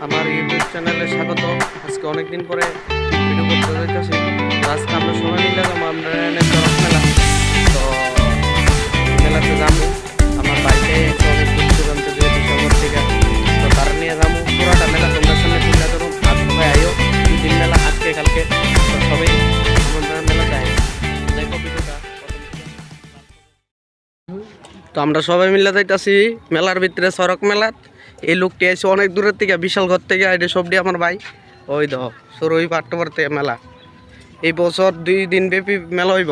আমার ইউটিউব চ্যানেলে স্বাগত। আজকে অনেকদিন পরে ভিডিও করতে যাইতেছি। আজকে আমরা সবাই মিলে যাবো আমরা চরক মেলা। তো মেলাতে যাবো, আমার বাড়িতে অনেক দূর দূরান্ত দিয়ে ডিসেম্বর থেকে, তো তারা নিয়ে যাবো পুরাটা মেলা তোমরা সামনে তুলে ধরুন। আর সবাই আইও, 2 দিন মেলা, আজকে কালকে। তো সবাই আমাদের মেলাতে আই, দেখো ভিডিওটা প্রথম থেকে। তো আমরা সবাই মিলে যাইতেছি মেলার ভিতরে, চরক মেলার। এই লোকটি এসে অনেক দূরের থেকে, বিশাল ঘর থেকে, এটা সবটি আমার ভাই। ওই দেখো শুরু হইব 8 নম্বর থেকে মেলা। এই বছর 2 দিন ব্যাপী মেলা হইব।